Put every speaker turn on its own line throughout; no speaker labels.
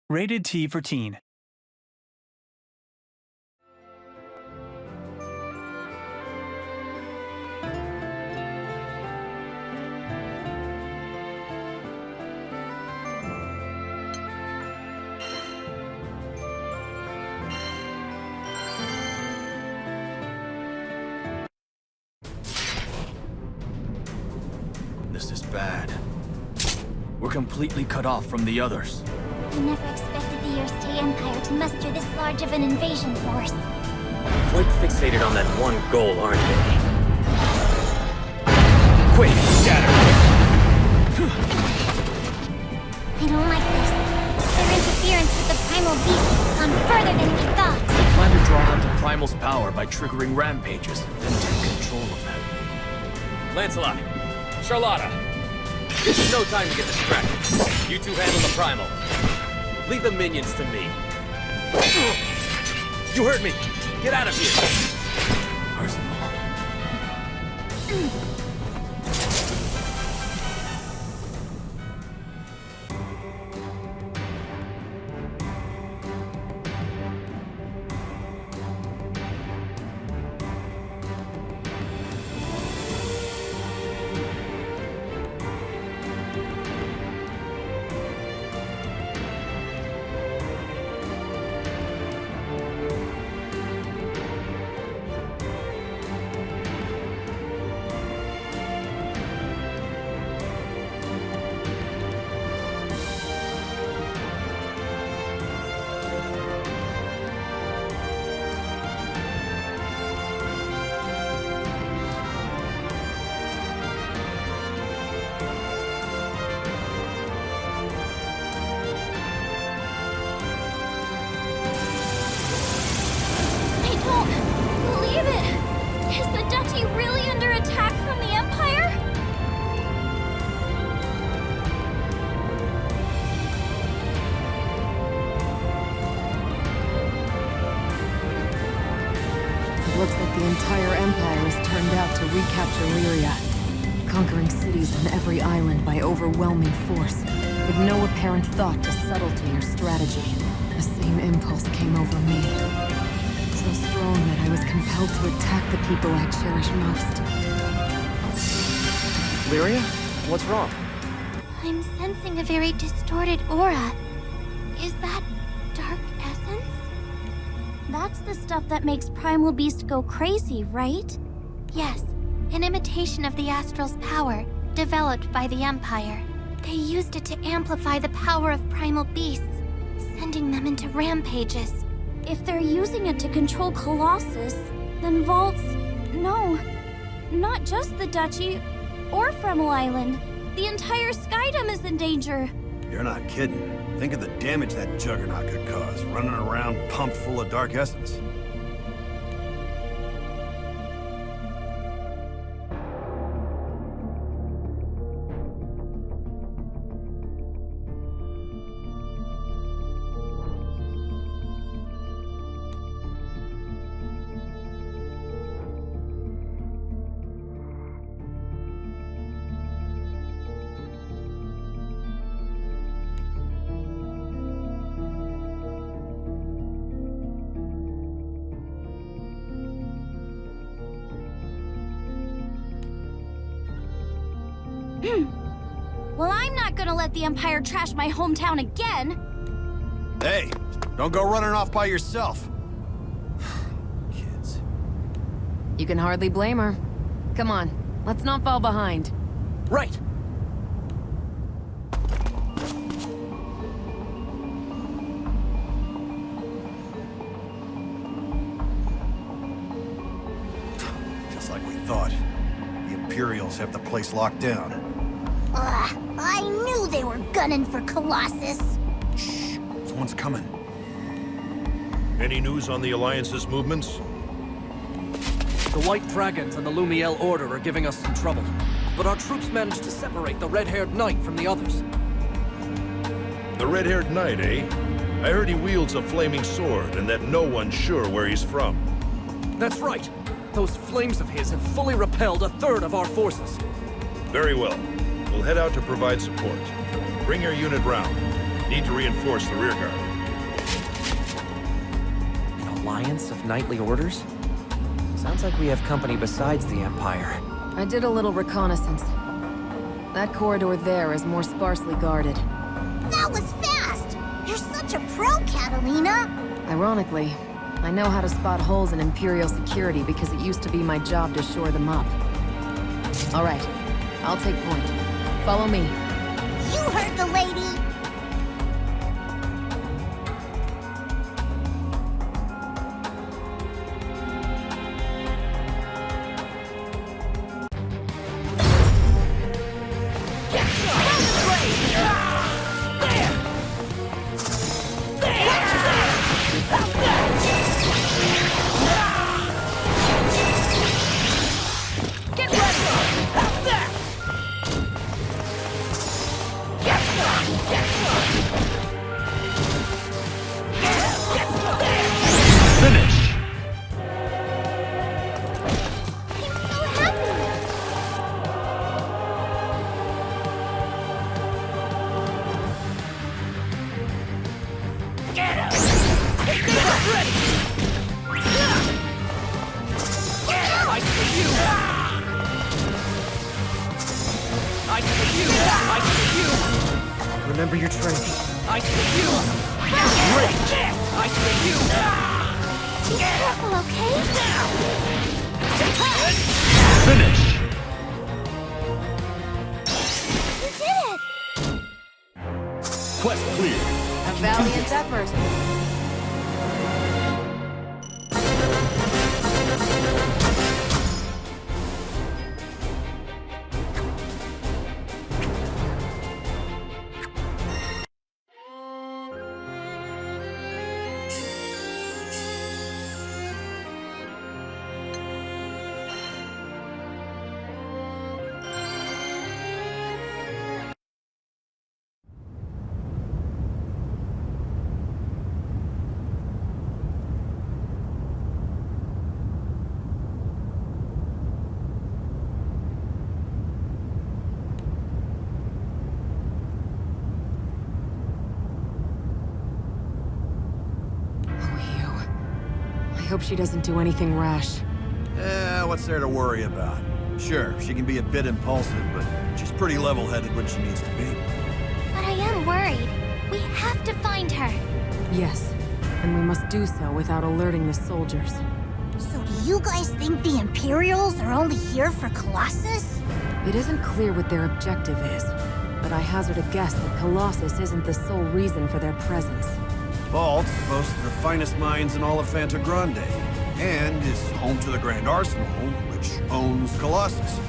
Rated T for teen.
This is bad. We're completely cut off from the others.
We never expected the Earth-Tay Empire to muster this large of an invasion force.
Quite fixated on that one goal, aren't they? Quick, scatter!
I don't like this. Their interference with the primal beast has gone further than we thought.
They plan to draw out the Primal's power by triggering rampages, then take control of them.
Lancelot, Charlotta, this is no time to get distracted. You two handle the Primal. Leave the minions to me. You hurt me! Get out of here!
Percival.
Looks like the entire Empire is turned out to recapture Lyria, conquering cities on every island by overwhelming force, with no apparent thought to subtlety or strategy. The same impulse came over me. So strong that I was compelled to attack the people I cherish most.
Lyria? What's wrong?
I'm sensing a very distorted aura. Is that dark essence? That's the stuff that makes Primal Beast go crazy, right? Yes, an imitation of the Astral's power, developed by the Empire. They used it to amplify the power of Primal Beasts, sending them into rampages. If they're using it to control Colossus, then Vault's... No, not just the Duchy or Fremel Island. The entire Skydom is in danger.
You're not kidding. Think of the damage that juggernaut could cause, running around pumped full of dark essence.
Well, I'm not gonna let the Empire trash my hometown again!
Hey, don't go running off by yourself. Kids.
You can hardly blame her. Come on, let's not fall behind.
Right!
Just like we thought. The Imperials have the place locked down.
Ugh, I knew they were gunning for Colossus!
Shh, someone's coming.
Any news on the Alliance's movements?
The White Dragons and the Lumiel Order are giving us some trouble, but our troops managed to separate the Red-Haired Knight from the others.
The red-haired knight, eh? I heard he wields a flaming sword and that no one's sure where he's from.
That's right! Those flames of his have fully repelled a third of our forces.
Very well. We'll head out to provide support. Bring your unit round. Need to reinforce the rear guard.
An alliance of knightly orders? Sounds like we have company besides the Empire.
I did a little reconnaissance. That corridor there is more sparsely guarded.
That was fast! You're such a pro, Catalina!
Ironically, I know how to spot holes in Imperial security because it used to be my job to shore them up. All right, I'll take point. Follow me.
You heard the lady!
Remember your training.
Be careful, okay?
Finish!
You did it!
Quest clear.
A valiant effort. I hope she doesn't do anything rash.
What's there to worry about? Sure, she can be a bit impulsive, but she's pretty level-headed when she needs to be.
But I am worried. We have to find her.
Yes, and we must do so without alerting the soldiers.
So do you guys think the Imperials are only here for Colossus?
It isn't clear what their objective is, but I hazard a guess that Colossus isn't the sole reason for their presence.
Vault's boasts the finest mines in all of Fanta Grande, and is home to the Grand Arsenal, which owns Colossus.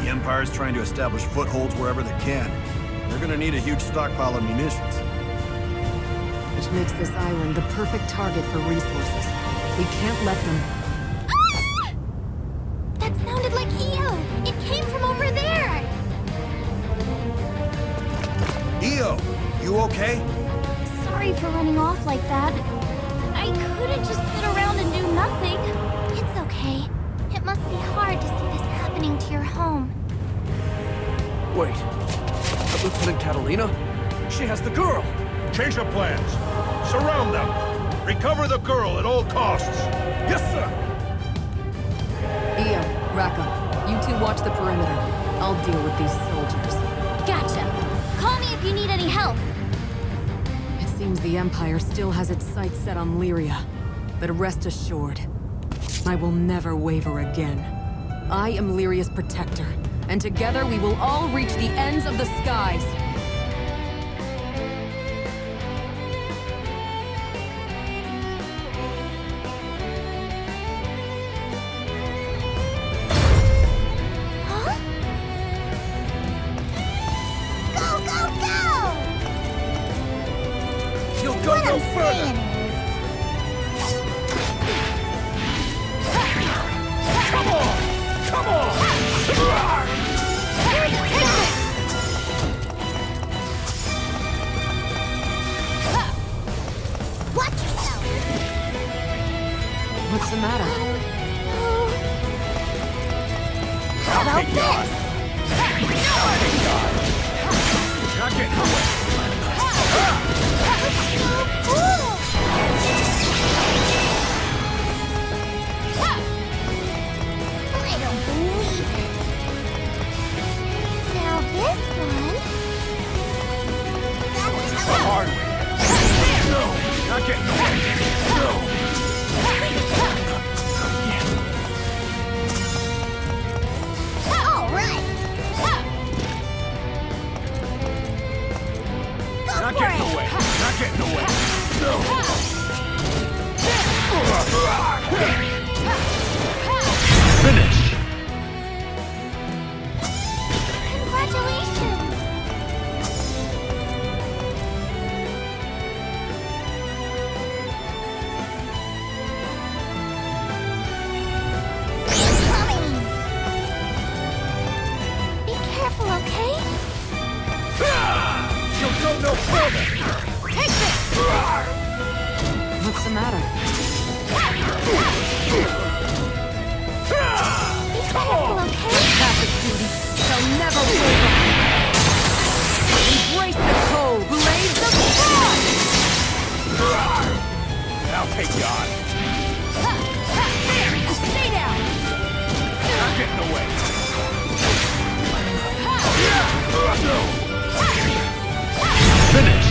The Empire's trying to establish footholds wherever they can. They're gonna need a huge stockpile of munitions.
Which makes this island the perfect target for resources. We can't let them...
Ah! That sounded like Io! It came from over there!
Io, you okay?
Sorry for running off like that. I couldn't just sit around and do nothing. It's okay. It must be hard to see this happening to your home.
Wait. That Lieutenant Catalina? She has the girl!
Change of plans. Surround them. Recover the girl at all costs.
Yes, sir!
Io, Raka, you two watch the perimeter. I'll deal with these soldiers.
Gotcha. Call me if you need any help.
It seems the Empire still has its sights set on Lyria. But rest assured, I will never waver again. I am Lyria's protector, and together we will all reach the ends of the skies.
Huh? Go, go, go!
You'll go no further!
Come on! Come on!
Watch yourself!
What's the matter?
How about this?
Not getting away.
I don't believe it. Now this one.
The hard way. No, not getting away. No.
All right. Go
Not
for
getting
it.
away. Not getting away. No.
Finish!
Congratulations. Incoming. Be careful, okay?
You'll go no further.
Take this.
What's the matter?
Be careful, okay?
Patrick duty shall never waver. Embrace the code, blades of frost!
I'll take you on.
Stay down.
Not getting away.
Finish!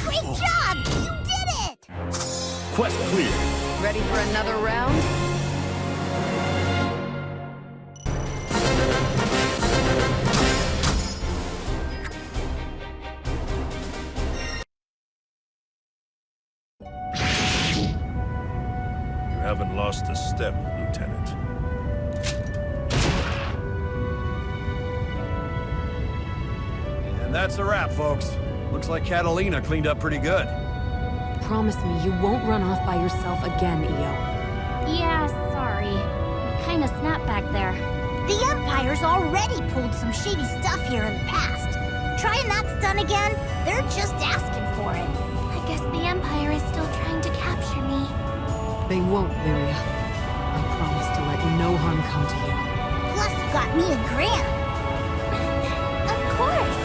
Great job! You did it!
Quest clear.
Ready for another round?
You haven't lost a step, Lieutenant.
And that's a wrap, folks. Looks like Catalina cleaned up pretty good.
Promise me you won't run off by yourself again, Io.
Yeah, sorry. We kinda snapped back there. The Empire's already pulled some shady stuff here in the past. Trying that stunt again? They're just asking for it. I guess the Empire is still trying to capture me.
They won't, Lyria. I promise to let no harm come to you.
Plus, you got me and Grant. Of course.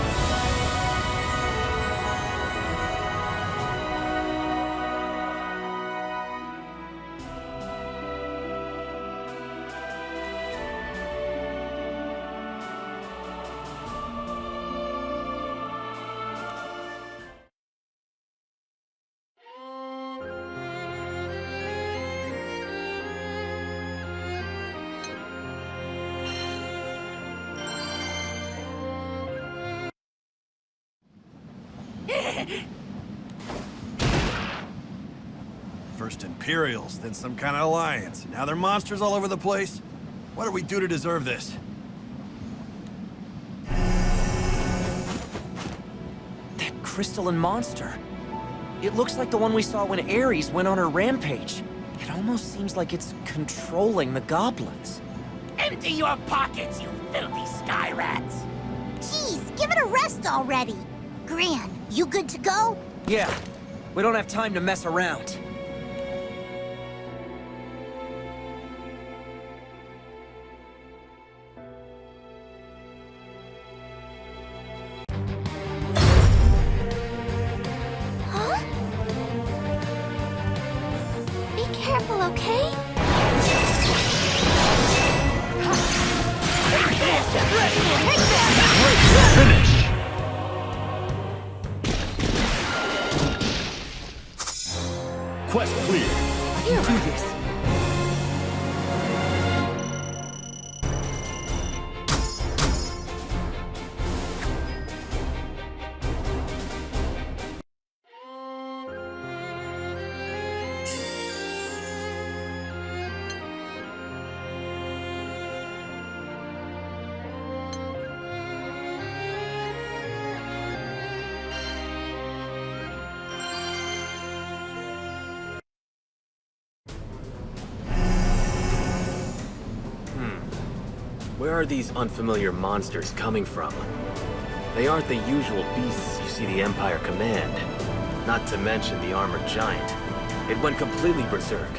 First Imperials, then some kind of alliance. Now they're monsters all over the place. What do we do to deserve this?
That crystalline monster. It looks like the one we saw when Ares went on her rampage. It almost seems like it's controlling the goblins.
Empty your pockets, you filthy sky rats!
Jeez, give it a rest already. Gran, you good to go?
Yeah, we don't have time to mess around.
Huh? Be careful, okay?
Finish! Quest clear.
I can do this.
Where are these unfamiliar monsters coming from? They aren't the usual beasts you see the Empire command. Not to mention the armored giant. It went completely berserk.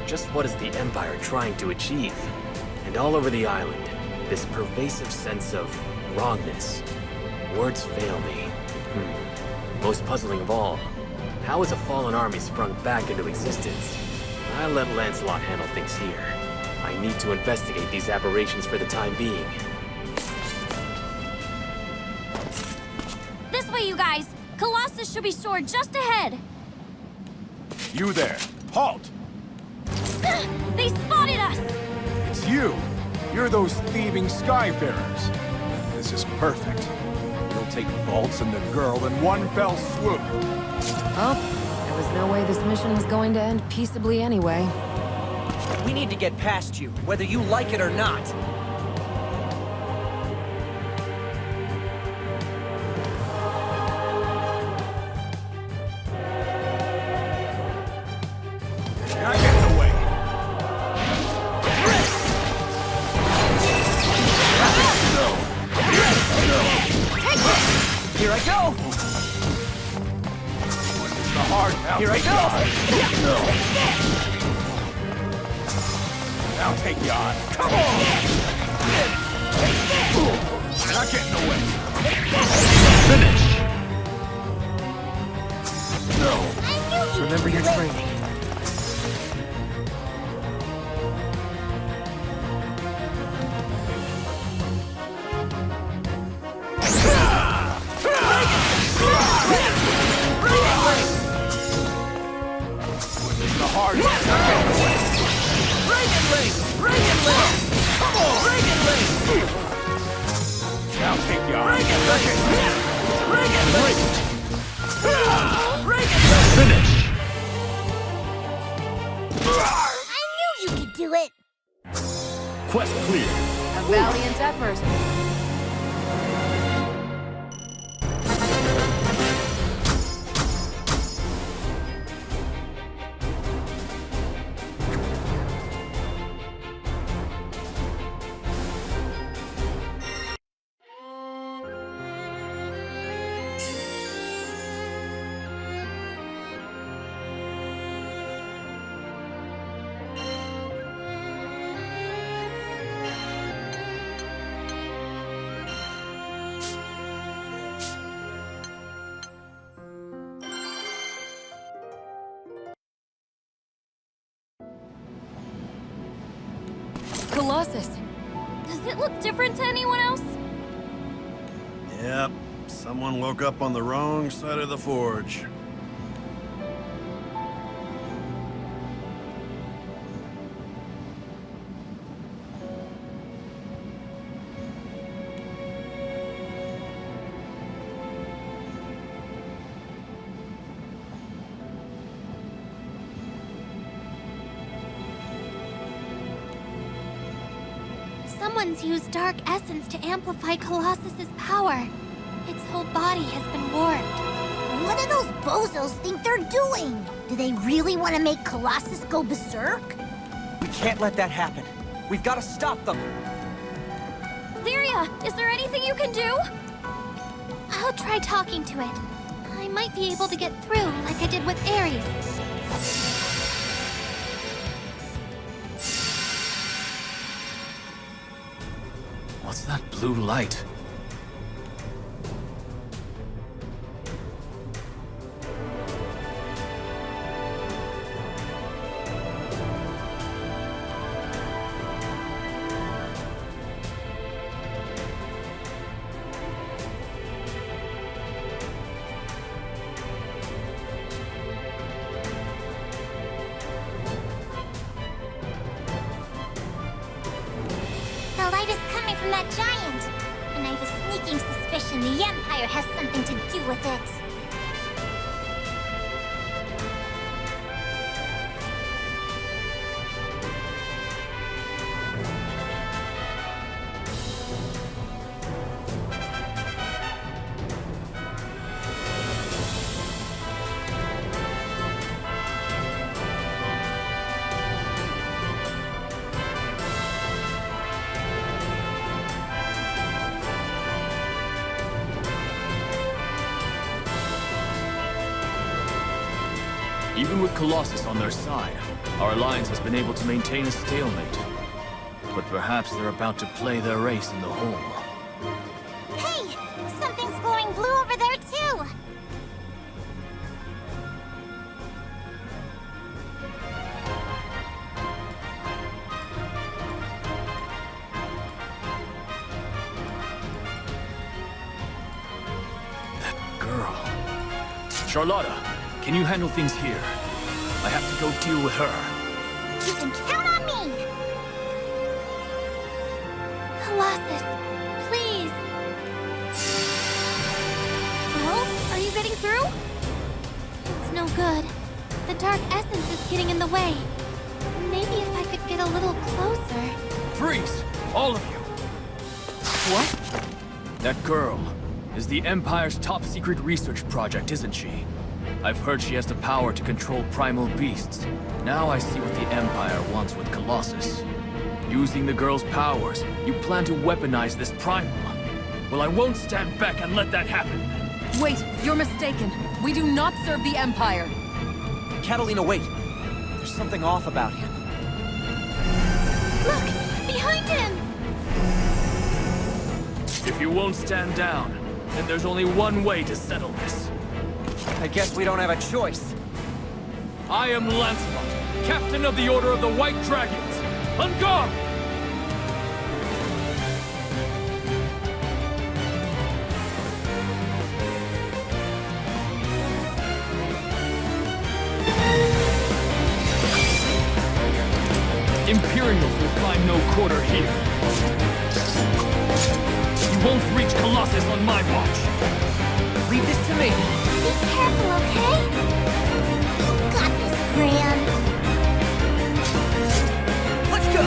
Just what is the Empire trying to achieve? And all over the island, this pervasive sense of wrongness. Words fail me. Most puzzling of all, how has a fallen army sprung back into existence? I'll let Lancelot handle things here. I need to investigate these aberrations for the time being.
This way, you guys! Colossus should be stored just ahead!
You there! Halt!
They spotted us!
It's you! You're those thieving Skyfarers. This is perfect. You'll take Vaults and the girl in one fell swoop.
Oh, there was no way this mission was going to end peaceably anyway.
We need to get past you, whether you like it or not.
Now get in the way!
Here I go!
The hard
Here I go!
Now take you on. Come on! Now get in the way. Finish!
Remember your training.
The hard now get in the way.
Come on!
Now take you on. Finish!
I knew you could do it!
Quest clear.
A valiant effort. Colossus.
Does it look different to anyone else?
Yep, someone woke up on the wrong side of the forge.
Someone's used dark essence to amplify Colossus's power. Its whole body has been warped.
What do those bozos think they're doing? Do they really want to make Colossus go berserk?
We can't let that happen. We've got to stop them.
Lyria, is there anything you can do? I'll try talking to it. I might be able to get through like I did with Ares.
What's that blue light?
The light is coming from that giant. And I have a sneaking suspicion the Empire has something to do with it.
Even with Colossus on their side, our alliance has been able to maintain a stalemate. But perhaps they're about to play their race in the hole.
Hey! Something's
Charlotta, can you handle things here? I have to go deal with her.
You can count on me!
Colossus, please. Well, are you getting through? It's no good. The dark essence is getting in the way. Maybe if I could get a little closer.
Freeze! All of you!
What?
That girl is the Empire's top-secret research project, isn't she? I've heard she has the power to control primal beasts. Now I see what the Empire wants with Colossus. Using the girl's powers, you plan to weaponize this primal. Well, I won't stand back and let that happen.
Wait, you're mistaken. We do not serve the Empire.
Catalina, wait. There's something off about him.
Look! Behind him!
If you won't stand down, then there's only one way to settle this.
I guess we don't have a choice.
I am Lancelot, Captain of the Order of the White Dragons. On guard! Imperials will find no quarter here. You won't reach Colossus on my watch.
Leave this to me.
Be careful, okay? You got this, Gran.
Let's go!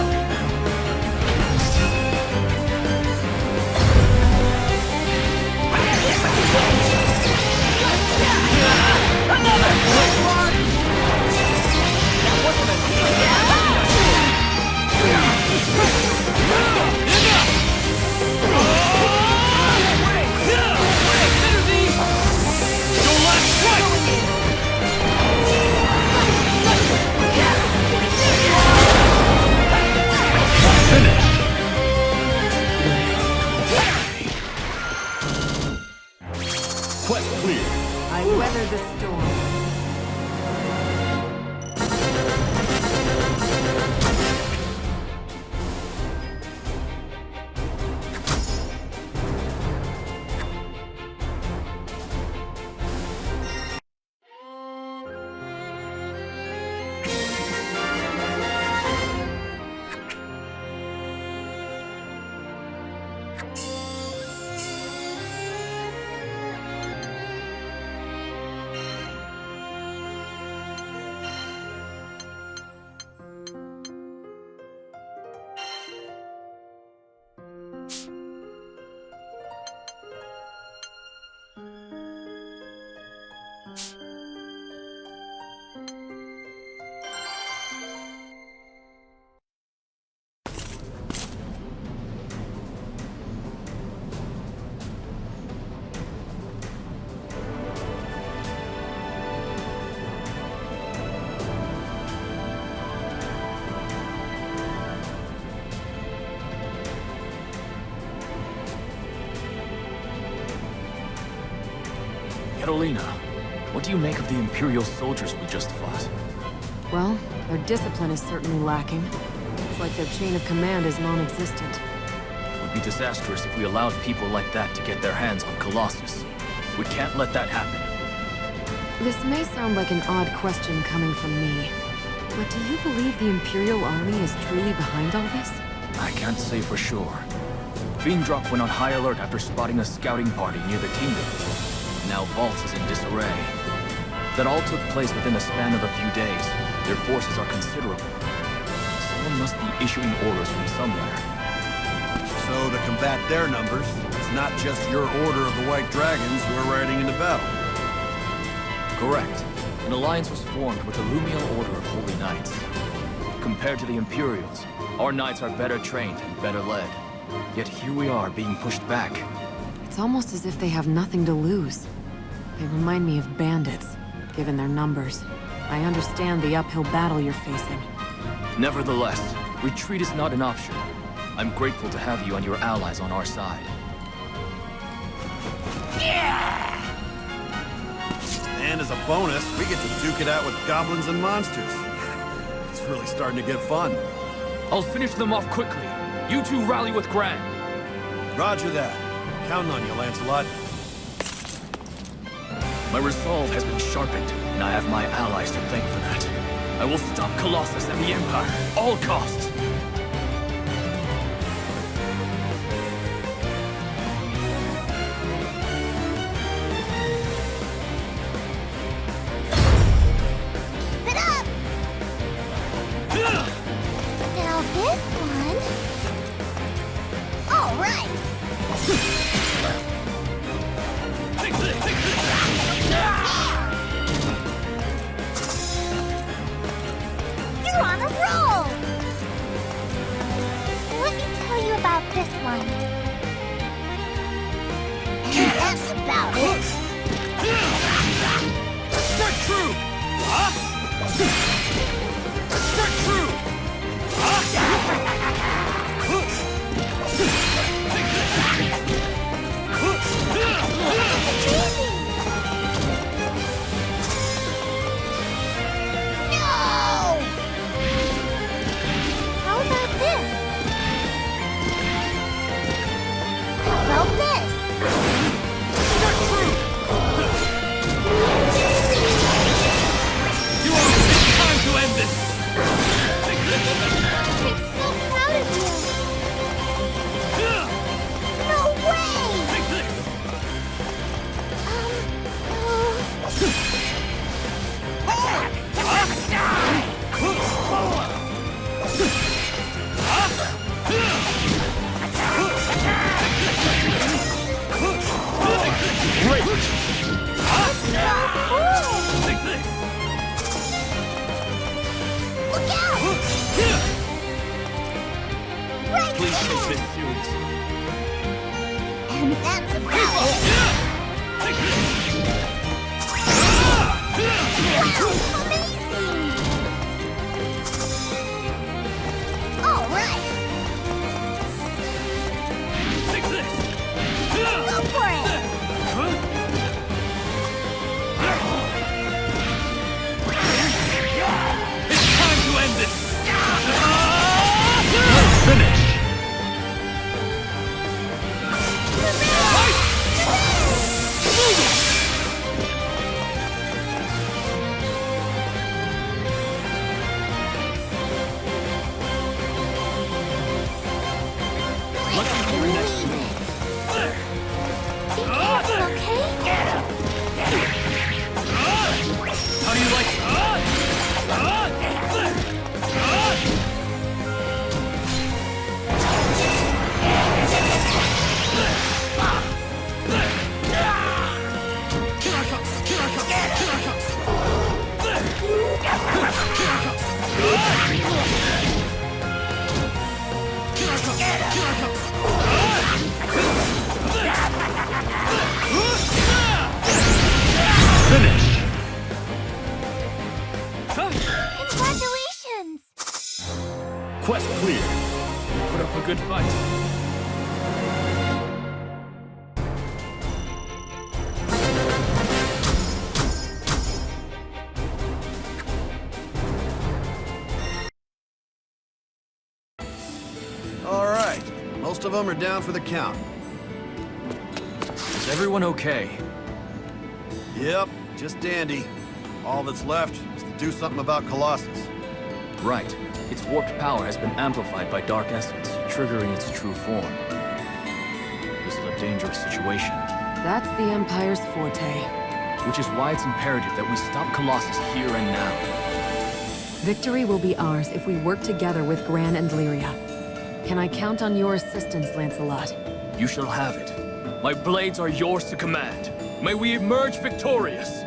Quest clear.
I weathered the storm.
Catalina, what do you make of the Imperial soldiers we just fought?
Well, their discipline is certainly lacking. It's like their chain of command is non-existent.
It would be disastrous if we allowed people like that to get their hands on Colossus. We can't let that happen.
This may sound like an odd question coming from me, but do you believe the Imperial Army is truly behind all this?
I can't say for sure. Fiendrock went on high alert after spotting a scouting party near the kingdom. Now Valtz is in disarray. That all took place within a span of a few days. Their forces are considerable. Someone must be issuing orders from somewhere.
So to combat their numbers, it's not just your Order of the White Dragons who are riding into battle.
Correct. An alliance was formed with the Lumiel Order of Holy Knights. Compared to the Imperials, our knights are better trained and better led. Yet here we are being pushed back.
It's almost as if they have nothing to lose. They remind me of bandits, given their numbers. I understand the uphill battle you're facing.
Nevertheless, retreat is not an option. I'm grateful to have you and your allies on our side.
And as a bonus, we get to duke it out with goblins and monsters. It's really starting to get fun.
I'll finish them off quickly. You two rally with Gran.
Roger that. Counting on you, Lancelot.
My resolve has been sharpened, and I have my allies to thank for that. I will stop Colossus and the Empire, all costs!
Keep it up! Now this one... All right! You're on a roll! Let me tell you about this one. And that's about it.
Strike true! Strike true!
No! How about this? How about this?
Strike true! You are it's time to end this!
I'm so proud of you! No way!
Take this!
Great!
Take this!
Look out! Right
Please
there!
take this seriously.
And that's about it!
Take this!
Wow, amazing! All right,
Take this!
go for it!
It's time to end this!
Finish!
Be careful, okay?
How do you like it?
Finish!
Congratulations!
Quest clear.
Put up a good fight.
All right. Most of them are down for the count.
Is everyone okay?
Yep, just dandy. All that's left is to do something about Colossus.
Right. Its warped power has been amplified by Dark Essence, triggering its true form. This is a dangerous situation.
That's the Empire's forte.
Which is why it's imperative that we stop Colossus here and now.
Victory will be ours if we work together with Gran and Lyria. Can I count on your assistance, Lancelot?
You shall have it. My blades are yours to command. May we emerge victorious!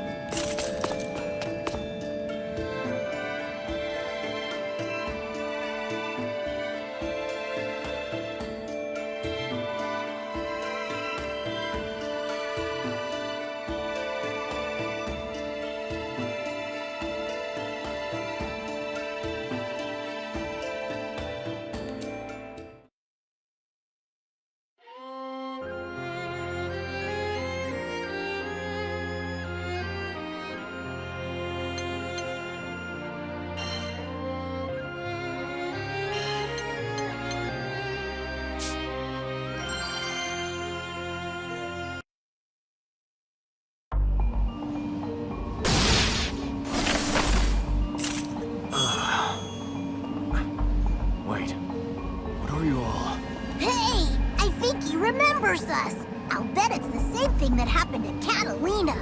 that happened to Catalina.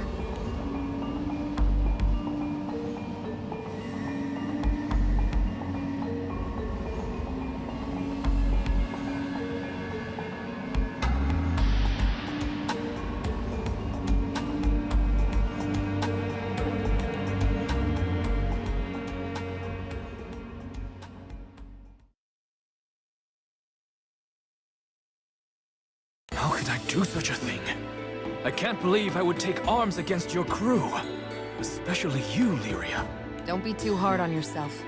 How could I do such a thing? I can't believe I would take arms against your crew. Especially you, Lyria.
Don't be too hard on yourself.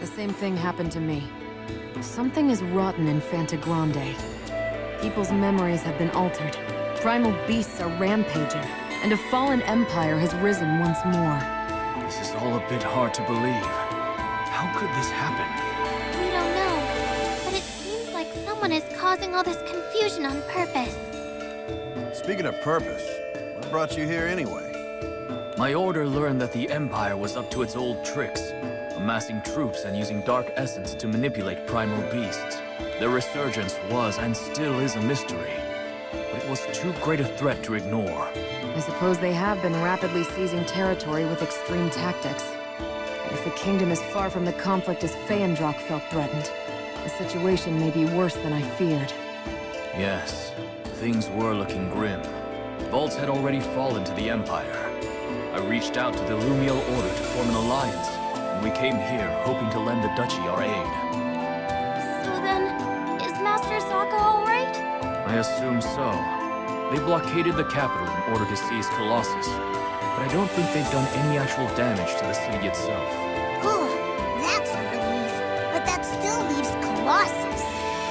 The same thing happened to me. Something is rotten in Fantagrande. People's memories have been altered. Primal beasts are rampaging, and a fallen empire has risen once more.
This is all a bit hard to believe. How could this happen?
We don't know, but it seems like someone is causing all this confusion on purpose.
Speaking of purpose, what brought you here anyway?
My order learned that the Empire was up to its old tricks, amassing troops and using dark essence to manipulate primal beasts. Their resurgence was and still is a mystery, but it was too great a threat to ignore.
I suppose they have been rapidly seizing territory with extreme tactics. And if the kingdom is far from the conflict as Feyendrock felt threatened, the situation may be worse than I feared.
Yes, things were looking grim. Vaults had already fallen to the Empire. I reached out to the Lumiel Order to form an alliance, and we came here hoping to lend the Duchy our aid.
So then, is Master Sokka all right?
I assume so. They blockaded the capital in order to seize Colossus, but I don't think they've done any actual damage to the city itself.
Whew, that's a relief. But that still leaves Colossus.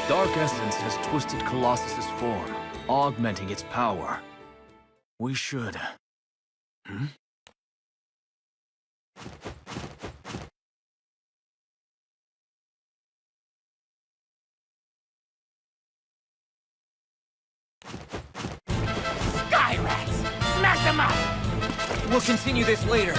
Dark Essence has twisted Colossus's form, augmenting its power. We should...
Sky rats! Smash them up!
We'll continue this later.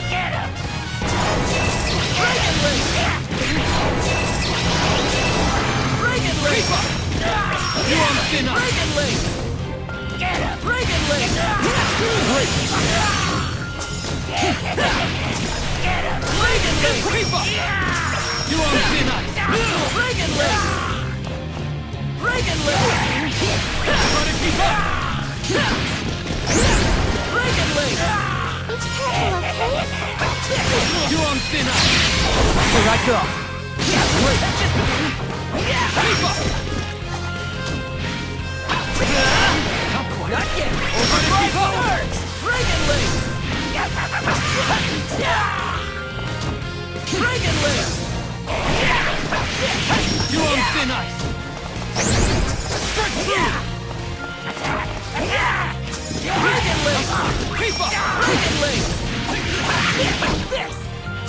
Get him!
You on thin ice!
Get him!
You on thin ice!
Be careful, okay?
You on thin ice! Here I go! Not yet! You on thin ice! Creep up!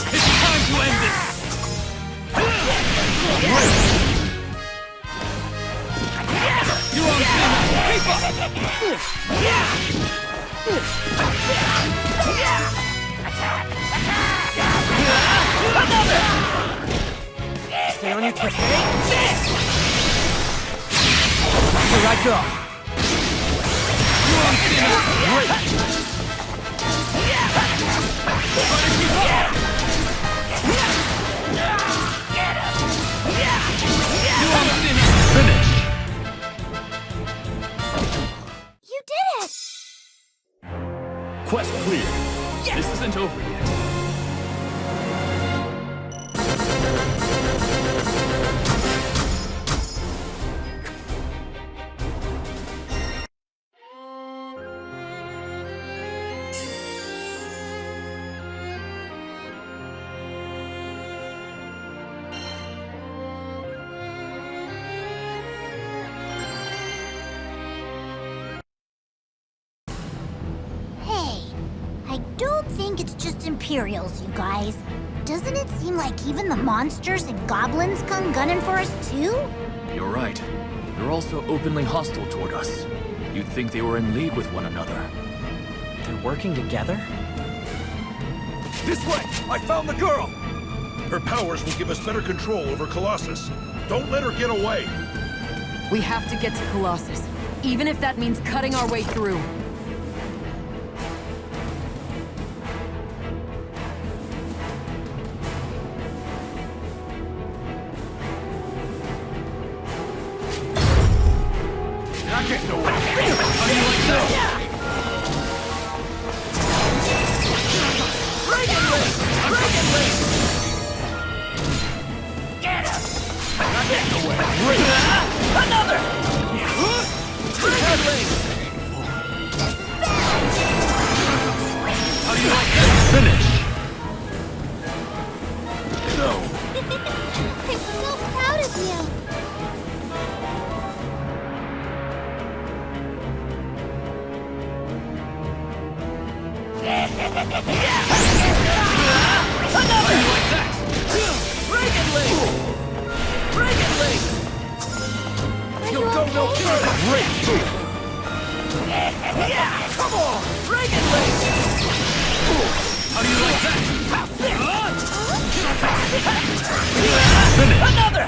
It's time to end this! You on thin ice! Creep up! Stay on your toes, Here I go! You on thin ice!
Finished!
You did it!
Quest clear. This isn't over yet.
I don't think it's just Imperials, you guys. Doesn't it seem like even the monsters and goblins come gunning for us too?
You're right. They're also openly hostile toward us. You'd think they were in league with one another.
They're working together?
This way! I found the girl!
Her powers will give us better control over Colossus. Don't let her get away.
We have to get to Colossus, even if that means cutting our way through.
Not getting away. How do you like that?
Get him!
Not getting away.
Another!
How do you like that?
Finish!
No.
I'm so proud of you.
You'll go no further!
Come on! Dragon Link!
How do you like that?
Another!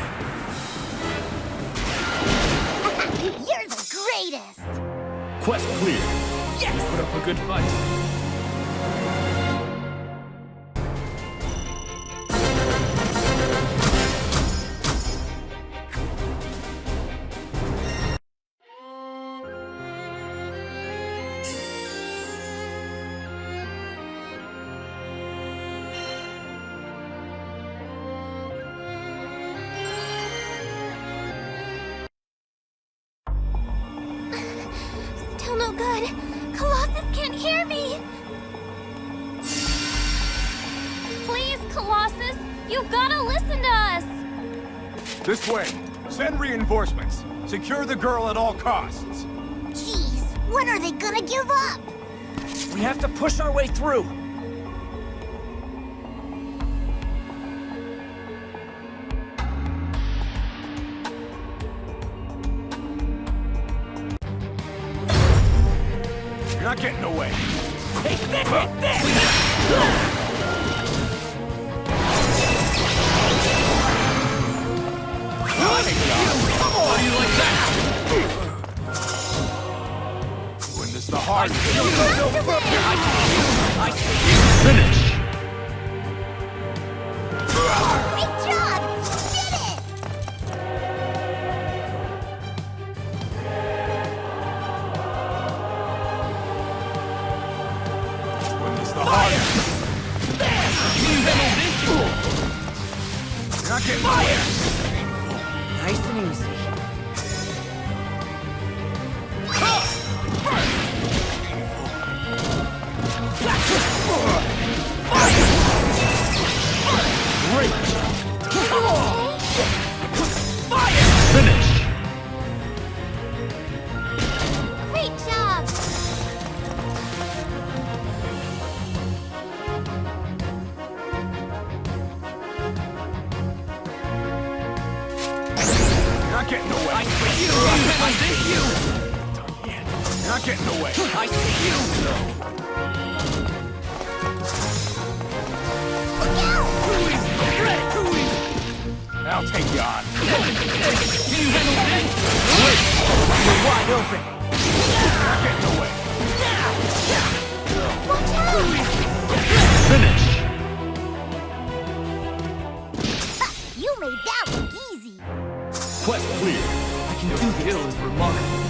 You're the greatest.
Quest clear.
Put up a good fight.
Still no good. Colossus can't hear me. Please, Colossus, you've gotta listen to us.
This way. Send reinforcements. Secure the girl at all costs.
Jeez, when are they gonna give up?
We have to push our way through.
You're not getting away.
Take this! Take this!
How do you like that?
When this the hard.
Finish!
Great job! You did it!
When this the hard. You're not getting away.
Nice and easy.
Great!
Finish!
Finish!
Great job!
You're not getting away.
I see you!
You're not getting away.
I see you!
I'll take you on.
Can you handle this?
We're wide open.
You're not getting away.
Watch out!
Finish!
You made that look easy.
Quest clear.
I can do
Your
this.
skill is remarkable.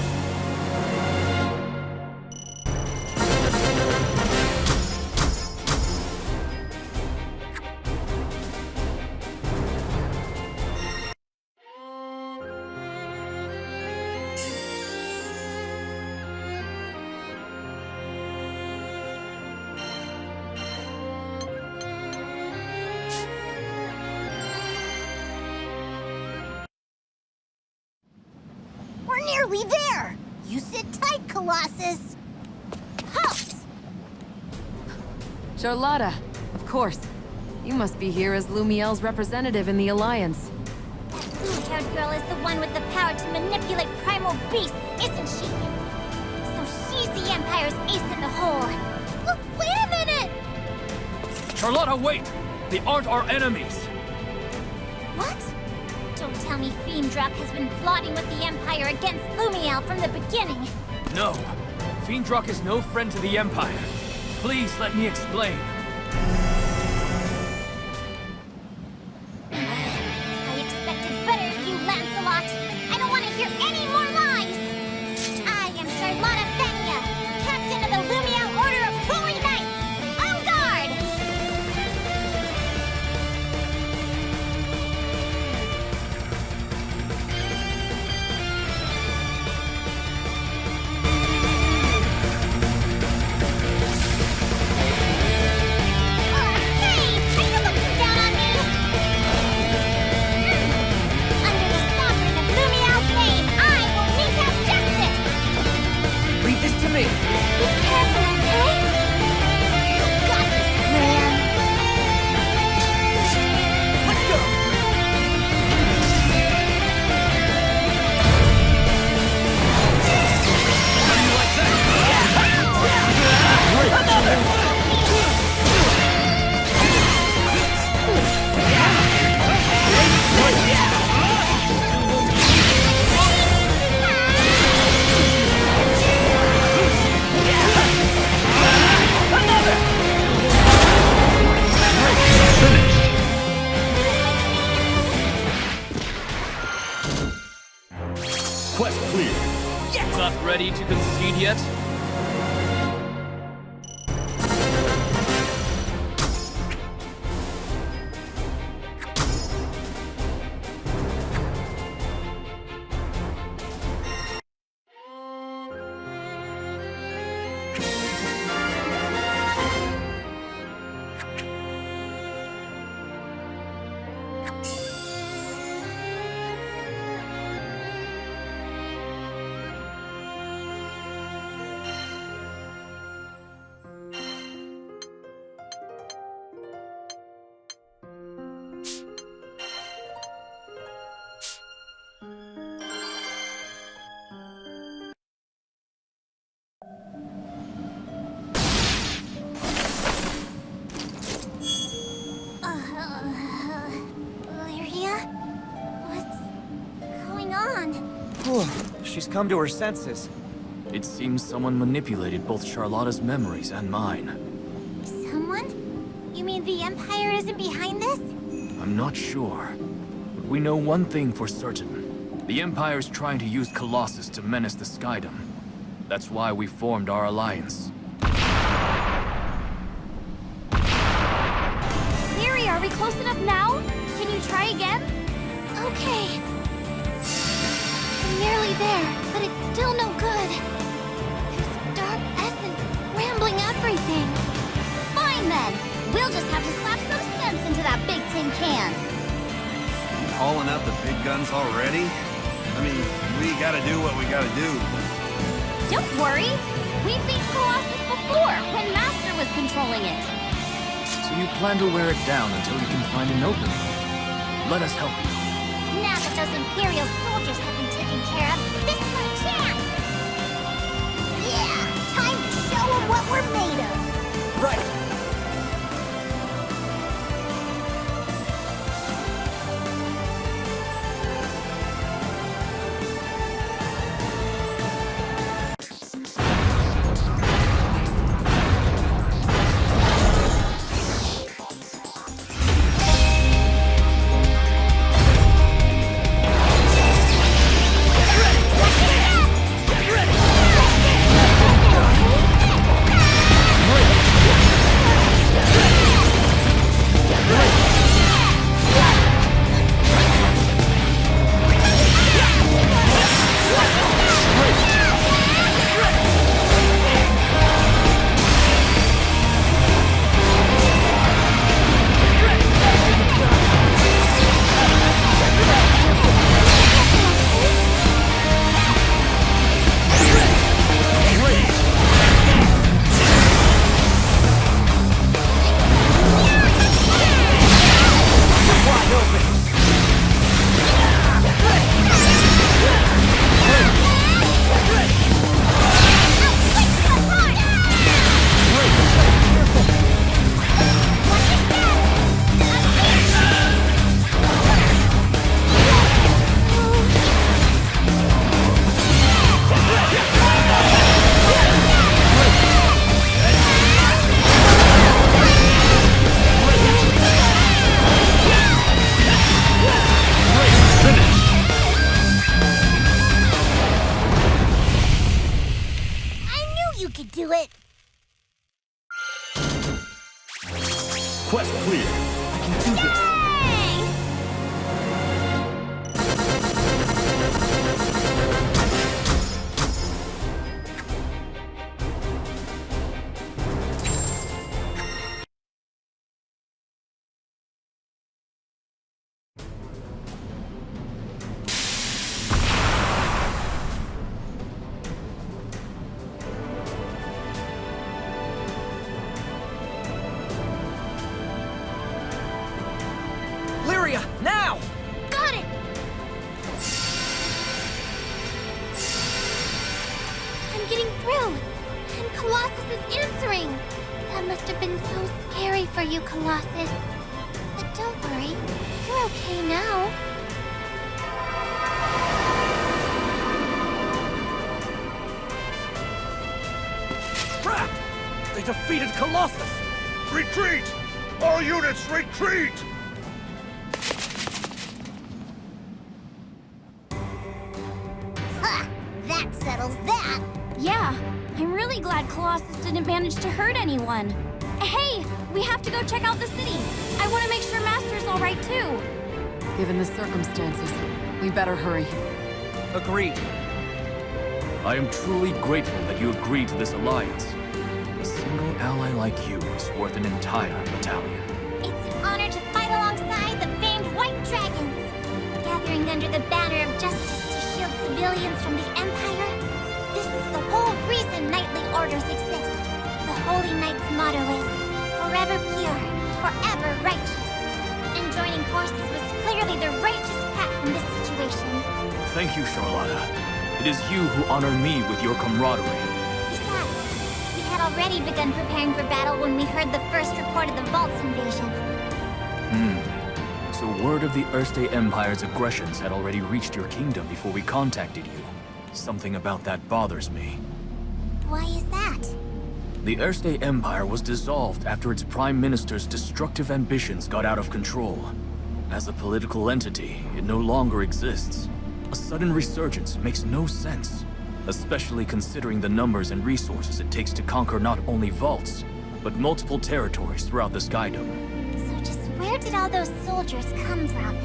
We're nearly there. You sit tight, Colossus. Halt!
Charlotta, of course. You must be here as Lumiel's representative in the Alliance.
That blue-haired girl is the one with the power to manipulate primal beasts, isn't she? the Empire's ace in the hole. Wait a minute!
Charlotta, wait! They aren't our enemies!
What? Don't tell me Fiendrock has been plotting with the Empire against Lumiel from the beginning.
No. Fiendrock is no friend to the Empire. Please let me explain.
I expected better of you, Lancelot. I don't want to hear any more lies. I am Charlotta Fania, captain of the Lumiel Order of Holy Knights. En garde! Hey! Are you looking down on me? Under the sovereign of Lumiel's name, I will mete out justice!
Leave this to me.
Be careful, okay? You got this, man!
Let's go.
Quest clear. Not ready to concede yet?
Lyria? What's going on?
She's come to her senses.
It seems someone manipulated both Charlotta's memories and mine.
Someone? You mean the Empire isn't behind this?
I'm not sure. But we know one thing for certain. The Empire's trying to use Colossus to menace the Skydom. That's why we formed our alliance.
Lyria, are we close enough now? Can you try again?
Okay. I'm nearly there, but it's still no good. There's dark essence rambling everything.
Fine then. We'll just have to slap some sense into that big tin can.
Hauling out the big guns already? I mean, we gotta do what we gotta do.
Don't worry. We beat Colossus before, when Master was controlling it.
So you plan to wear it down until you can find an opening. Let us help you.
Now that those Imperial soldiers have been taken care of, this is our chance! Yeah! Time to show them what we're made of!
Right. Lyria, now!
Got it! I'm getting through, and Colossus is answering. That must have been so scary for you, Colossus. But don't worry, you're okay now.
Crap! They defeated Colossus!
Retreat! All units, retreat!
Ha! That settles that!
Yeah, I'm really glad Colossus didn't manage to hurt anyone. Hey, we have to go check out the city. I want to make sure Master's all right too.
Given the circumstances, we better hurry.
Agreed.
I am truly grateful that you agreed to this alliance. A single ally like you is worth an entire battalion.
It's an honor to fight alongside the famed White Dragons. Gathering under the banner of justice to shield civilians from the Empire. This is the whole reason knightly orders exist. The Holy Knight's motto is, forever pure, forever righteous. And joining forces was clearly the righteous path in this situation.
Thank you, Charlotta. It is you who honor me with your camaraderie.
Besides, we had already begun preparing for battle when we heard the first report of the Vault's invasion.
So word of the Erste Empire's aggressions had already reached your kingdom before we contacted you. Something about that bothers me.
Why is that?
The Erste Empire was dissolved after its Prime Minister's destructive ambitions got out of control. As a political entity, it no longer exists. A sudden resurgence makes no sense, especially considering the numbers and resources it takes to conquer not only vaults, but multiple territories throughout the Skydom.
So just where did all those soldiers come from?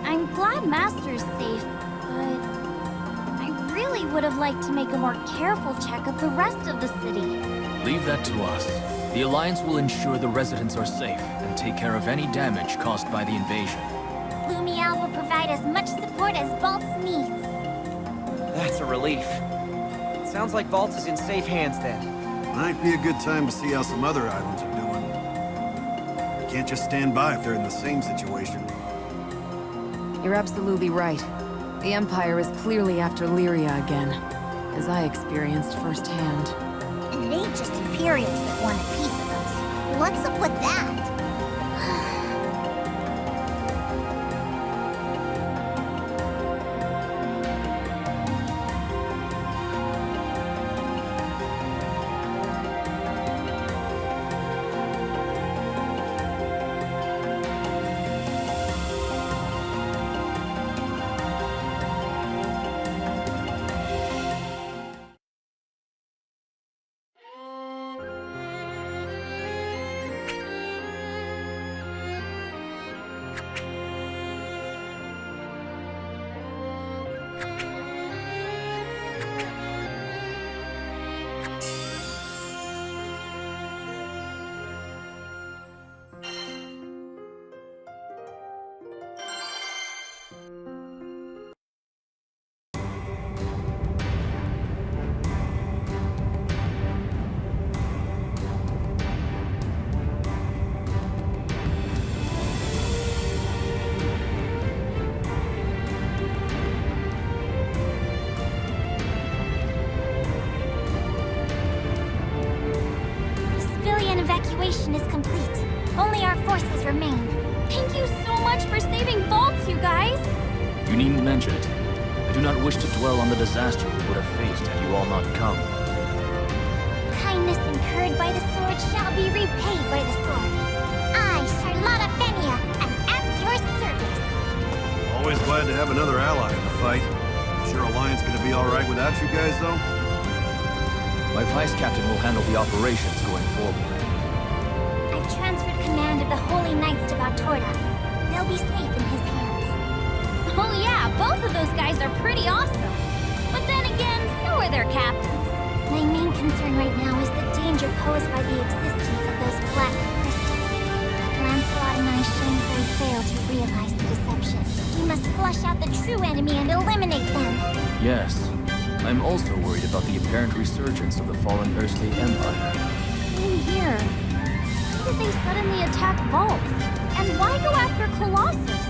I'm glad Master's safe, but I really would have liked to make a more careful check of the rest of the city.
Leave that to us. The Alliance will ensure the residents are safe and take care of any damage caused by the invasion.
Lumiel will provide as much support as Vault's needs.
That's a relief. Sounds like Vault is in safe hands then.
Might be a good time to see how some other islands are doing. You can't just stand by if they're in the same situation.
You're absolutely right. The Empire is clearly after Lyria again, as I experienced firsthand.
And it ain't just Imperials that want a piece of us. What's up with that? Evacuation is complete. Only our forces remain.
Thank you so much for saving Vaults, you guys!
You needn't mention it. I do not wish to dwell on the disaster we would have faced had you all not come.
Kindness incurred by the sword shall be repaid by the sword. I, Charlotta Fenia, am at your service.
Always glad to have another ally in the fight. Sure Alliance gonna be alright without you guys, though?
My Vice Captain will handle the operations going forward.
I've transferred command of the Holy Knights to Bautorda. They'll be safe in his hands.
both of those guys are pretty awesome. But then again, so are their captains. My main concern right now is the danger posed by the existence of those black crystals. Lancelot and I shamefully failed to realize the deception. We must flush out the true enemy and eliminate them.
Yes. I'm also worried about the apparent resurgence of the fallen Earthly Empire.
Same here. Why did they suddenly attack Vault? And why go after Colossus?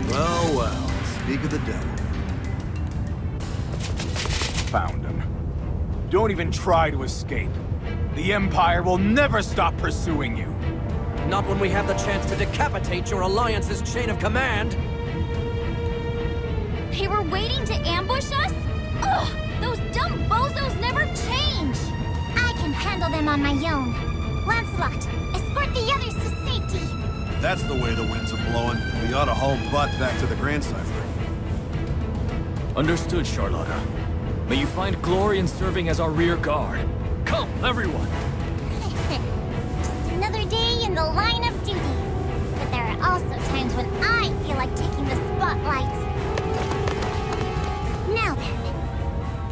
Well, well, speak of the devil.
Found him. Don't even try to escape. The Empire will never stop pursuing you.
Not when we have the chance to decapitate your Alliance's chain of command!
They were waiting to ambush us? Ugh! Those dumb bozos never change!
I can handle them on my own. Lancelot, escort the others to safety.
If that's the way the winds are blowing, we ought to haul butt back to the Grand Cipher.
Understood, Charlotta. May you find glory in serving as our rear guard. Come, everyone!
Just another day in the line of duty. But there are also times when I feel like taking the spotlight. Now then,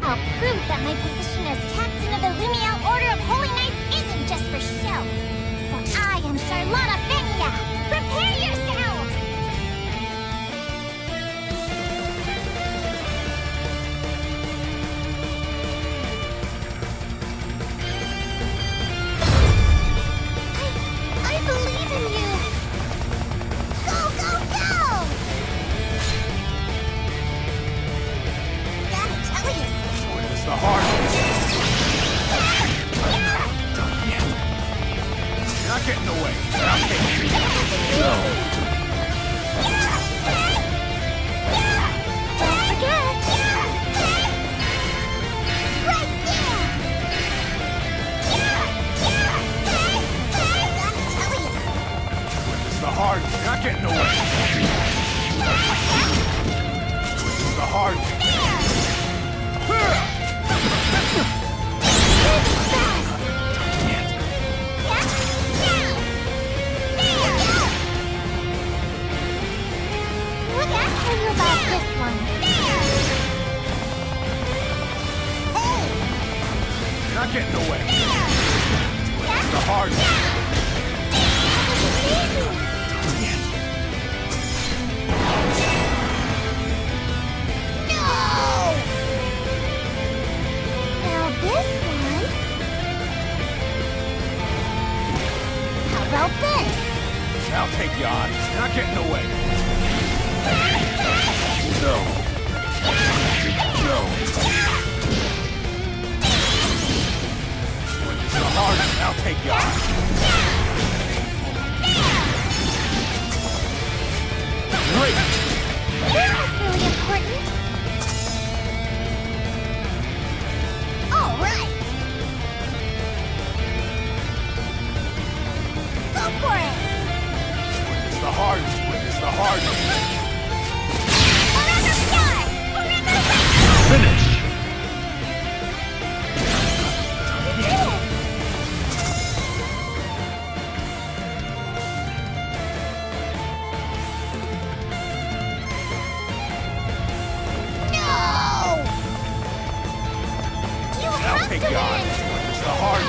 I'll prove that my position as captain of the Lumiel Order of Holy Knights isn't just for show. For I am Charlotta Fenia. Prepare yourselves! I believe in you! Go, go, go! Gotta tell you something.
It's the heart. You're not getting away. I'll take you.
Don't forget! Right there! Gotta tell you something.
It's the heart. You're not getting away. It's the heart.
What can I tell you about this one? Hey!
You're not getting away. It's the heart.
No! Now this one... How about this?
I'll take you on. You're not getting away. No. No. It's the heart. I'll take you on. Great.
This is really important. All right. Go for it.
It's the heart. It's the heart.
Forever pure. Forever
Finish!
You did it. No! You
I'll
have
take
to
you on.
win.
It's the heart.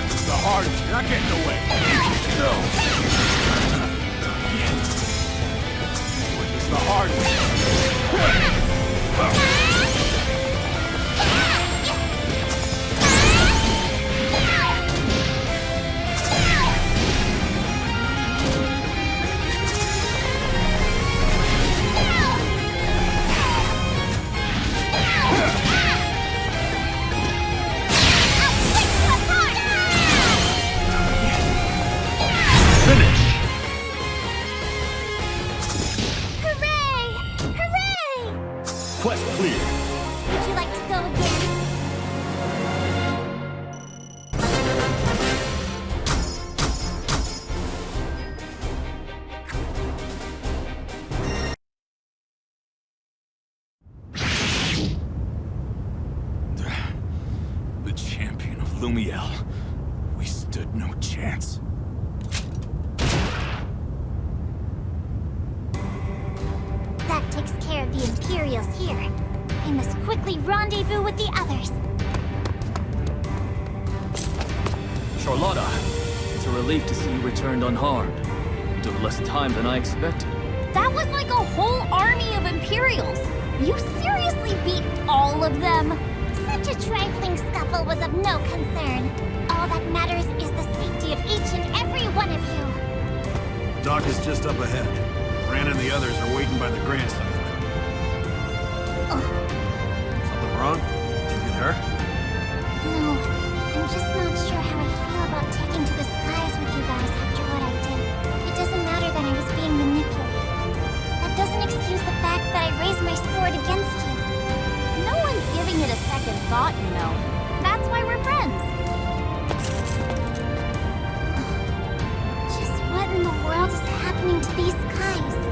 It's the heart. You're not getting away. No. It's the heart.
Finish!
Hooray! Hooray!
Quest clear.
Would you like to go again?
Lumiel. We stood no chance.
That takes care of the Imperials here. I must quickly rendezvous with the others.
Charlotta, it's a relief to see you returned unharmed. It took less time than I expected.
That was like a whole army of Imperials. You seriously beat all of them?
Such a trifling scuffle was of no concern. All that matters is the safety of each and every one of you.
Doc is just up ahead. Ran and the others are waiting by the Grand Cipher. Something wrong? Did you get hurt?
No, I'm just not sure how I feel about taking to the skies with you guys after what I did. It doesn't matter that I was being manipulated. That doesn't excuse the fact that I raised my sword against you.
No one's giving it a second thought, you know. That's why we're friends.
Just what in the world is happening to these skies?